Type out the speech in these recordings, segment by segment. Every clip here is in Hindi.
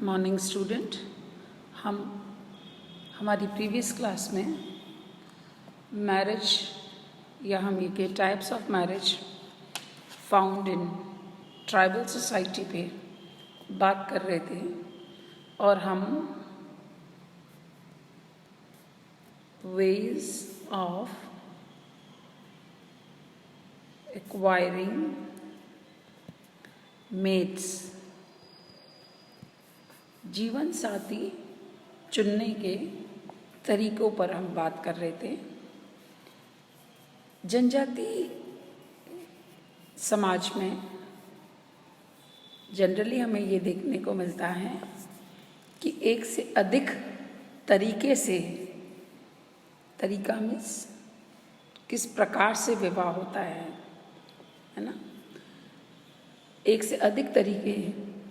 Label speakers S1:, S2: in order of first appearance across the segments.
S1: Morning student. हम हमारी प्रीवियस क्लास में मैरिज या हम ये के types of marriage found in tribal society पे बात कर रहे थे और हम वेज ऑफ एक्वायरिंग मेट्स, जीवन साथी चुनने के तरीकों पर हम बात कर रहे थे। जनजाति समाज में जनरली हमें ये देखने को मिलता है कि एक से अधिक तरीके से, तरीका मीन्स किस प्रकार से विवाह होता है ना, एक से अधिक तरीके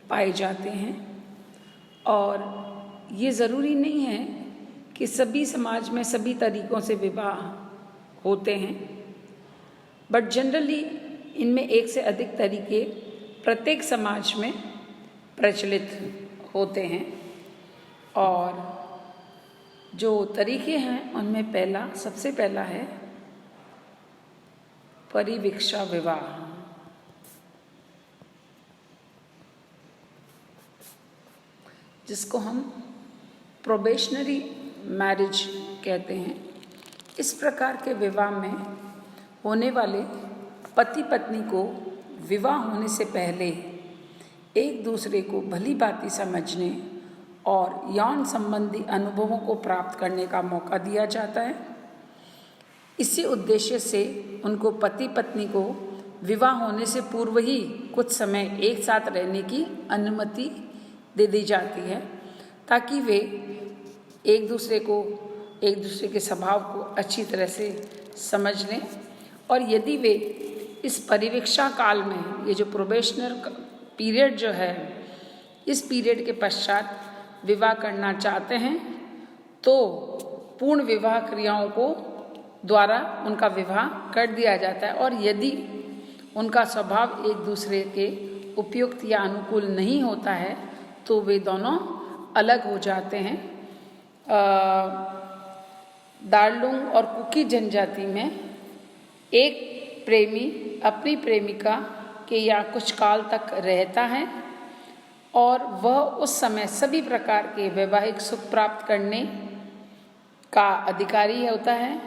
S1: पाए जाते हैं और ये ज़रूरी नहीं है कि सभी समाज में सभी तरीक़ों से विवाह होते हैं, बट जनरली इनमें एक से अधिक तरीके प्रत्येक समाज में प्रचलित होते हैं। और जो तरीके हैं उनमें सबसे पहला है परिवीक्षा विवाह, जिसको हम प्रोबेशनरी मैरिज कहते हैं। इस प्रकार के विवाह में होने वाले पति पत्नी को विवाह होने से पहले एक दूसरे को भली भांति समझने और यौन संबंधी अनुभवों को प्राप्त करने का मौका दिया जाता है। इसी उद्देश्य से उनको पति पत्नी को विवाह होने से पूर्व ही कुछ समय एक साथ रहने की अनुमति दे दी जाती है, ताकि वे एक दूसरे के स्वभाव को अच्छी तरह से समझ लें। और यदि वे इस परिवीक्षा काल में, ये जो प्रोबेशनर पीरियड जो है, इस पीरियड के पश्चात विवाह करना चाहते हैं तो पूर्ण विवाह क्रियाओं को द्वारा उनका विवाह कर दिया जाता है। और यदि उनका स्वभाव एक दूसरे के उपयुक्त या अनुकूल नहीं होता है तो वे दोनों अलग हो जाते हैं। दार्लुंग और कुकी जनजाति में एक प्रेमी अपनी प्रेमिका के या कुछ काल तक रहता है और वह उस समय सभी प्रकार के वैवाहिक सुख प्राप्त करने का अधिकारी होता है,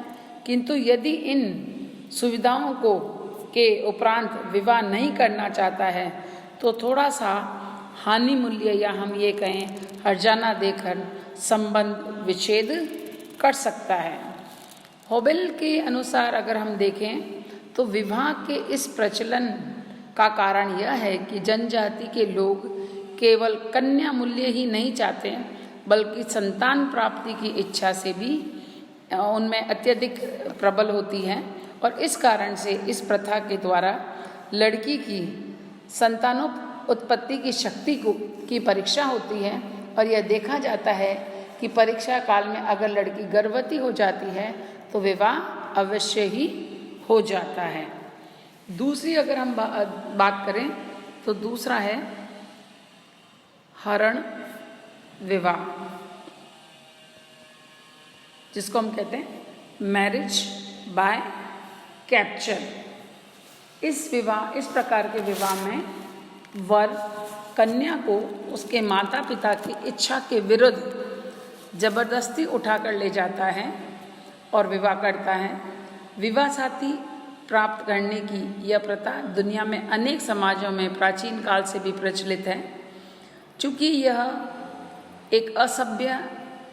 S1: किंतु यदि इन सुविधाओं के उपरांत विवाह नहीं करना चाहता है तो थोड़ा सा हानि मूल्य या हम ये कहें हर्जाना देकर संबंध विच्छेद कर सकता है। होबेल के अनुसार अगर हम देखें तो विवाह के इस प्रचलन का कारण यह है कि जनजाति के लोग केवल कन्या मूल्य ही नहीं चाहते, बल्कि संतान प्राप्ति की इच्छा से भी उनमें अत्यधिक प्रबल होती है। और इस कारण से इस प्रथा के द्वारा लड़की की संतानोत्पत्ति की शक्ति की परीक्षा होती है। और यह देखा जाता है कि परीक्षा काल में अगर लड़की गर्भवती हो जाती है तो विवाह अवश्य ही हो जाता है। दूसरी अगर हम बात करें तो दूसरा है हरण विवाह, जिसको हम कहते हैं मैरिज बाय कैप्चर। इस प्रकार के विवाह में वर कन्या को उसके माता पिता की इच्छा के विरुद्ध जबरदस्ती उठाकर ले जाता है और विवाह करता है। विवाह साथी प्राप्त करने की यह प्रथा दुनिया में अनेक समाजों में प्राचीन काल से भी प्रचलित है। चूँकि यह एक असभ्य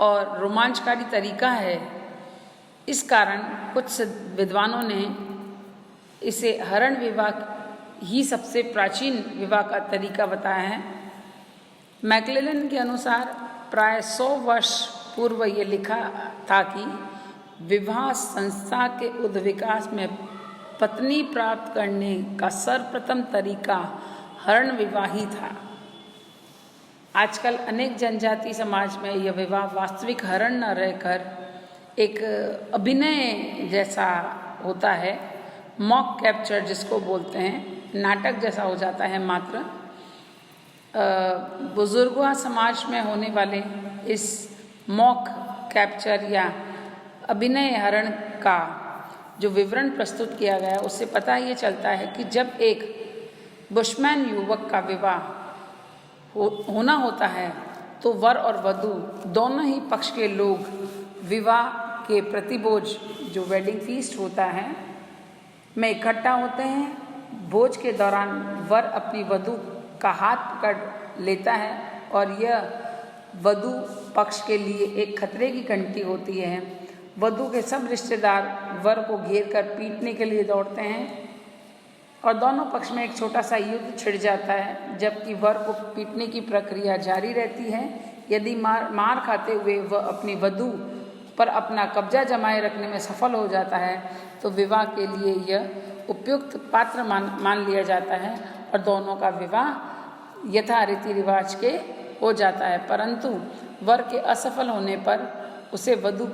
S1: और रोमांचकारी तरीका है, इस कारण कुछ विद्वानों ने इसे हरण विवाह ही सबसे प्राचीन विवाह का तरीका बताया है। मैक्लेलन के अनुसार प्राय 100 वर्ष पूर्व ये लिखा था कि विवाह संस्था के उद्विकास में पत्नी प्राप्त करने का सर्वप्रथम तरीका हरण विवाह ही था। आजकल अनेक जनजाति समाज में यह विवाह वास्तविक हरण न रहकर एक अभिनय जैसा होता है, मॉक कैप्चर जिसको बोलते हैं, नाटक जैसा हो जाता है मात्र। बुजुर्गों समाज में होने वाले इस मॉक कैप्चर या अभिनय हरण का जो विवरण प्रस्तुत किया गया उससे पता ये चलता है कि जब एक बुशमैन युवक का विवाह होना होता है तो वर और वधू दोनों ही पक्ष के लोग विवाह के प्रतिभोज जो वेडिंग फीस्ट होता है में इकट्ठा होते हैं। भोज के दौरान वर अपनी वधू का हाथ पकड़ लेता है और यह वधू पक्ष के लिए एक खतरे की घंटी होती है। वधू के सब रिश्तेदार वर को घेर कर पीटने के लिए दौड़ते हैं और दोनों पक्ष में एक छोटा सा युद्ध छिड़ जाता है, जबकि वर को पीटने की प्रक्रिया जारी रहती है। यदि मार खाते हुए वह अपनी वधू पर अपना कब्जा जमाए रखने में सफल हो जाता है तो विवाह के लिए यह उपयुक्त पात्र मान लिया जाता है और दोनों का विवाह यथा रीति रिवाज के हो जाता है। परंतु वर के असफल होने पर उसे वधू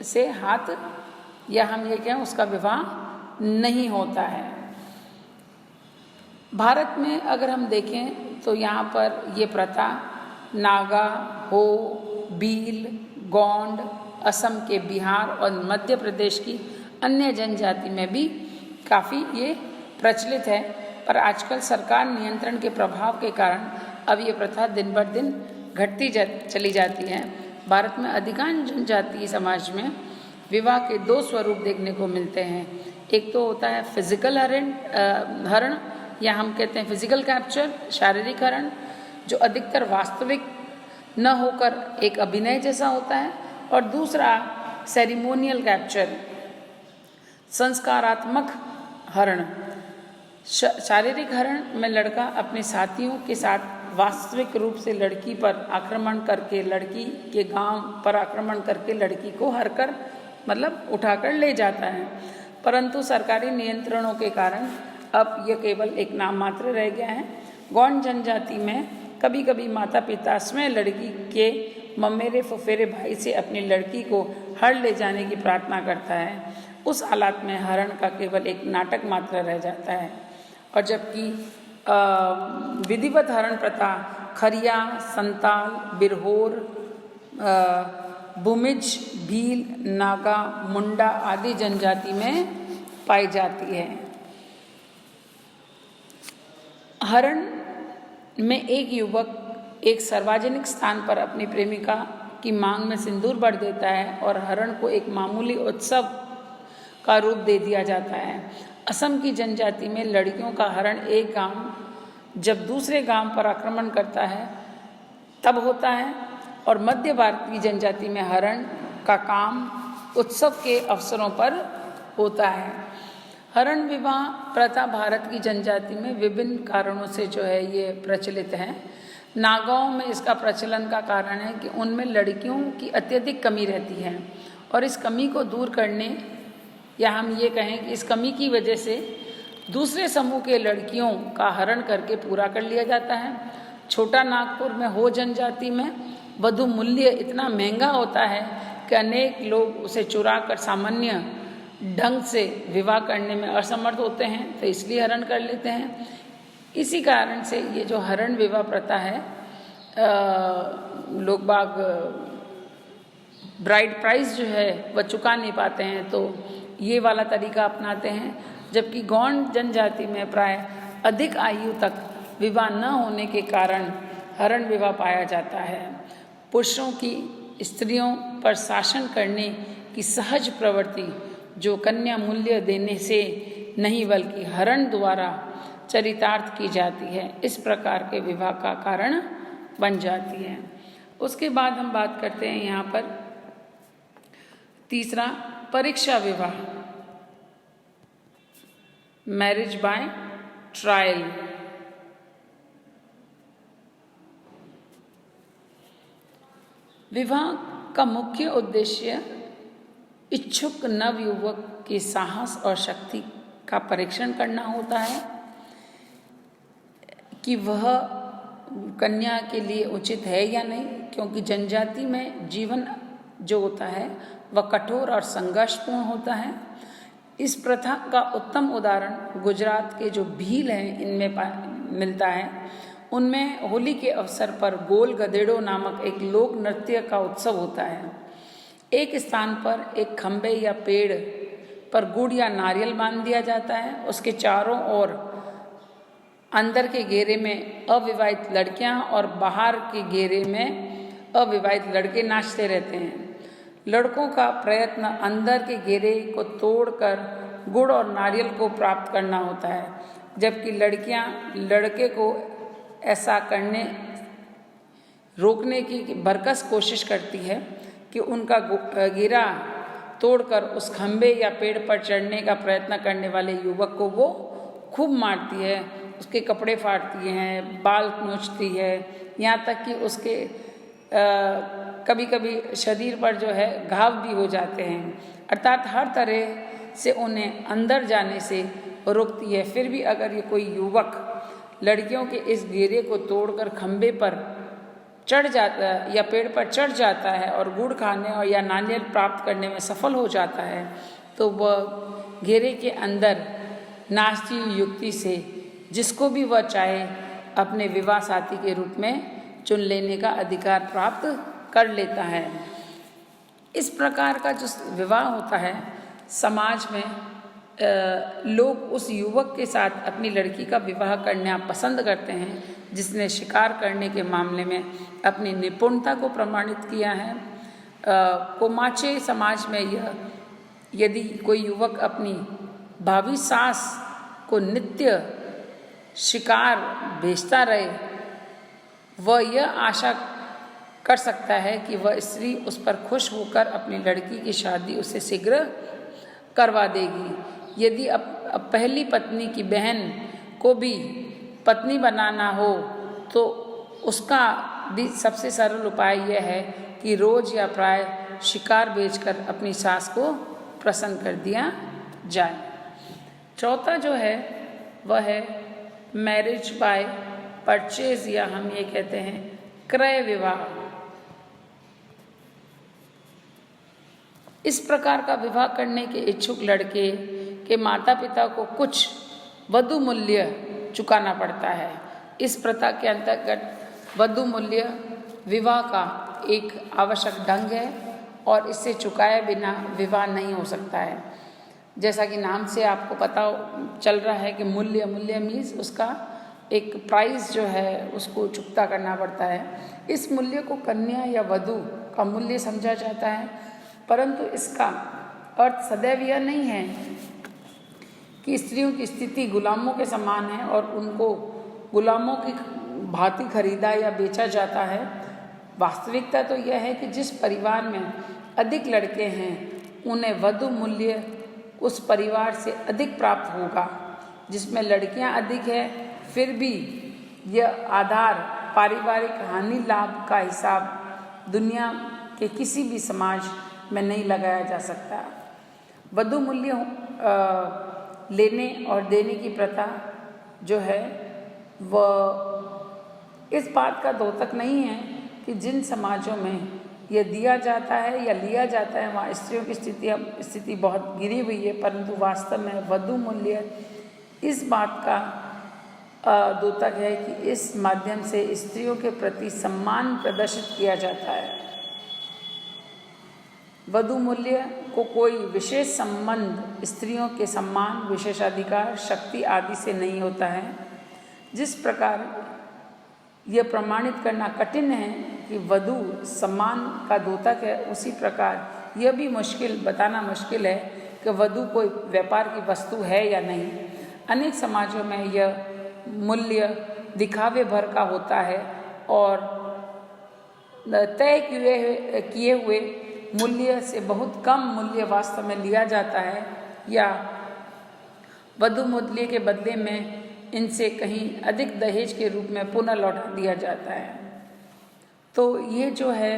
S1: से हाथ या हम ये कहें उसका विवाह नहीं होता है। भारत में अगर हम देखें तो यहाँ पर ये प्रथा नागा, हो, बील, गोंड, असम के बिहार और मध्य प्रदेश की अन्य जनजाति में भी काफ़ी ये प्रचलित है, पर आजकल सरकार नियंत्रण के प्रभाव के कारण अब ये प्रथा दिन ब दिन घटती चली जाती है। भारत में अधिकांश जनजातीय समाज में विवाह के दो स्वरूप देखने को मिलते हैं। एक तो होता है फिजिकल हरण या हम कहते हैं फिजिकल कैप्चर, शारीरिक हरण, जो अधिकतर वास्तविक न होकर एक अभिनय जैसा होता है, और दूसरा सेरिमोनियल कैप्चर, संस्कारात्मक हरण। शारीरिक हरण में लड़का अपने साथियों के साथ वास्तविक रूप से लड़की पर आक्रमण करके, लड़की के गांव पर आक्रमण करके लड़की को हरकर मतलब उठाकर ले जाता है। परंतु सरकारी नियंत्रणों के कारण अब यह केवल एक नाम मात्र रह गया है। गौंड जनजाति में कभी कभी माता पिता स्वयं लड़की के ममेरे फुफेरे भाई से अपनी लड़की को हर ले जाने की प्रार्थना करता है। उस हालात में हरण का केवल एक नाटक मात्र रह जाता है। और जबकि विधिवत हरण प्रथा खरिया, संताल, बिरहोर, भूमिज, भील, नागा, मुंडा आदि जनजाति में पाई जाती है। हरण में एक युवक एक सार्वजनिक स्थान पर अपनी प्रेमिका की मांग में सिंदूर भर देता है और हरण को एक मामूली उत्सव का रूप दे दिया जाता है। असम की जनजाति में लड़कियों का हरण एक गांव जब दूसरे गांव पर आक्रमण करता है तब होता है, और मध्य भारत की जनजाति में हरण का काम उत्सव के अवसरों पर होता है। हरण विवाह प्रथा भारत की जनजाति में विभिन्न कारणों से जो है ये प्रचलित है। नागाओं में इसका प्रचलन का कारण है कि उनमें लड़कियों की अत्यधिक कमी रहती है और इस कमी को दूर करने या हम ये कहें कि इस कमी की वजह से दूसरे समूह के लड़कियों का हरण करके पूरा कर लिया जाता है। छोटा नागपुर में हो जनजाति में वधु मूल्य इतना महंगा होता है कि अनेक लोग उसे चुरा कर सामान्य ढंग से विवाह करने में असमर्थ होते हैं, तो इसलिए हरण कर लेते हैं। इसी कारण से ये जो हरण विवाह प्रथा है, लोग बाग ब्राइड प्राइस जो है वह चुका नहीं पाते हैं तो ये वाला तरीका अपनाते हैं। जबकि गौंड जनजाति में प्राय अधिक आयु तक विवाह न होने के कारण हरण विवाह पाया जाता है। पुरुषों की स्त्रियों पर शासन करने की सहज प्रवृत्ति जो कन्या मूल्य देने से नहीं बल्कि हरण द्वारा चरितार्थ की जाती है, इस प्रकार के विवाह का कारण बन जाती है। उसके बाद हम बात करते हैं यहाँ पर तीसरा, परीक्षा विवाह, मैरिज बाय ट्रायल। विवाह का मुख्य उद्देश्य इच्छुक नवयुवक के साहस और शक्ति का परीक्षण करना होता है कि वह कन्या के लिए उचित है या नहीं, क्योंकि जनजाति में जीवन जो होता है वह कठोर और संघर्षपूर्ण होता है। इस प्रथा का उत्तम उदाहरण गुजरात के जो भील हैं इनमें मिलता है। उनमें होली के अवसर पर गोल गधेड़ो नामक एक लोक नृत्य का उत्सव होता है। एक स्थान पर एक खंबे या पेड़ पर गुड़ या नारियल बांध दिया जाता है। उसके चारों ओर अंदर के घेरे में अविवाहित लड़कियां और बाहर के घेरे में अविवाहित लड़के नाचते रहते हैं। लड़कों का प्रयत्न अंदर के घेरे को तोड़कर गुड़ और नारियल को प्राप्त करना होता है, जबकि लड़कियां लड़के को ऐसा करने रोकने की भरकस कोशिश करती है कि उनका घेरा तोड़कर उस खंबे या पेड़ पर चढ़ने का प्रयत्न करने वाले युवक को वो खूब मारती है, उसके कपड़े फाड़ती हैं, बाल नोचती है, यहाँ तक कि उसके कभी कभी शरीर पर जो है घाव भी हो जाते हैं। अर्थात हर तरह से उन्हें अंदर जाने से रोकती है। फिर भी अगर ये कोई युवक लड़कियों के इस घेरे को तोड़कर खंबे पर चढ़ जाता है या पेड़ पर चढ़ जाता है और गुड़ खाने और या नारियल प्राप्त करने में सफल हो जाता है, तो वह घेरे के अंदर नाचती युक्ति से जिसको भी वह चाहे अपने विवाह साथी के रूप में चुन लेने का अधिकार प्राप्त कर लेता है। इस प्रकार का जो विवाह होता है समाज में लोग उस युवक के साथ अपनी लड़की का विवाह करना पसंद करते हैं जिसने शिकार करने के मामले में अपनी निपुणता को प्रमाणित किया है। कोमाचे समाज में यदि कोई युवक अपनी भावी सास को नित्य शिकार भेजता रहे, वह यह आशा कर सकता है कि वह स्त्री उस पर खुश होकर अपनी लड़की की शादी उससे शीघ्र करवा देगी। यदि अब पहली पत्नी की बहन को भी पत्नी बनाना हो तो उसका भी सबसे सरल उपाय यह है कि रोज या प्राय शिकार बेचकर अपनी सास को प्रसन्न कर दिया जाए। चौथा जो है वह है मैरिज बाय परचेज, या हम ये कहते हैं क्रय विवाह। इस प्रकार का विवाह करने के इच्छुक लड़के के माता पिता को कुछ वधु मूल्य चुकाना पड़ता है। इस प्रथा के अंतर्गत वधु मूल्य विवाह का एक आवश्यक ढंग है और इससे चुकाए बिना विवाह नहीं हो सकता है। जैसा कि नाम से आपको पता चल रहा है कि मूल्य मीन्स उसका एक प्राइस जो है उसको चुकता करना पड़ता है। इस मूल्य को कन्या या वधु का मूल्य समझा जाता है, परंतु इसका अर्थ सदैव यह नहीं है कि स्त्रियों की स्थिति गुलामों के समान है और उनको गुलामों की भांति खरीदा या बेचा जाता है। वास्तविकता तो यह है कि जिस परिवार में अधिक लड़के हैं उन्हें वधु मूल्य उस परिवार से अधिक प्राप्त होगा। जिसमें लड़कियां अधिक है फिर भी यह आधार पारिवारिक हानि लाभ का हिसाब दुनिया के किसी भी समाज में नहीं लगाया जा सकता। वधु मूल्य लेने और देने की प्रथा जो है वह इस बात का द्योतक नहीं है कि जिन समाजों में यह दिया जाता है या लिया जाता है वहाँ स्त्रियों की स्थिति बहुत गिरी हुई है, परंतु वास्तव में वधु मूल्य इस बात का द्योतक है कि इस माध्यम से स्त्रियों के प्रति सम्मान प्रदर्शित किया जाता है। वधु मूल्य को कोई विशेष संबंध स्त्रियों के सम्मान, विशेषाधिकार, शक्ति आदि से नहीं होता है। जिस प्रकार यह प्रमाणित करना कठिन है कि वधु सम्मान का द्योतक है, उसी प्रकार यह भी बताना मुश्किल है कि वधु कोई व्यापार की वस्तु है या नहीं। अनेक समाजों में यह मूल्य दिखावे भर का होता है और तय किए हुए मूल्य से बहुत कम मूल्य वास्तव में लिया जाता है या वधु मूल्य के बदले में इनसे कहीं अधिक दहेज के रूप में पुनः लौटा दिया जाता है। तो ये जो है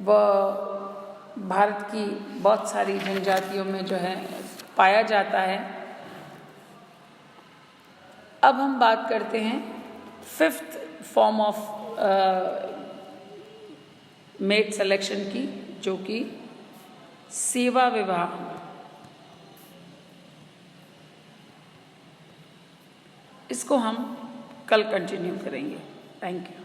S1: वह भारत की बहुत सारी जनजातियों में जो है पाया जाता है। अब हम बात करते हैं fifth form of mate selection की, जो कि सेवा विवाह। इसको हम कल कंटिन्यू करेंगे। Thank you.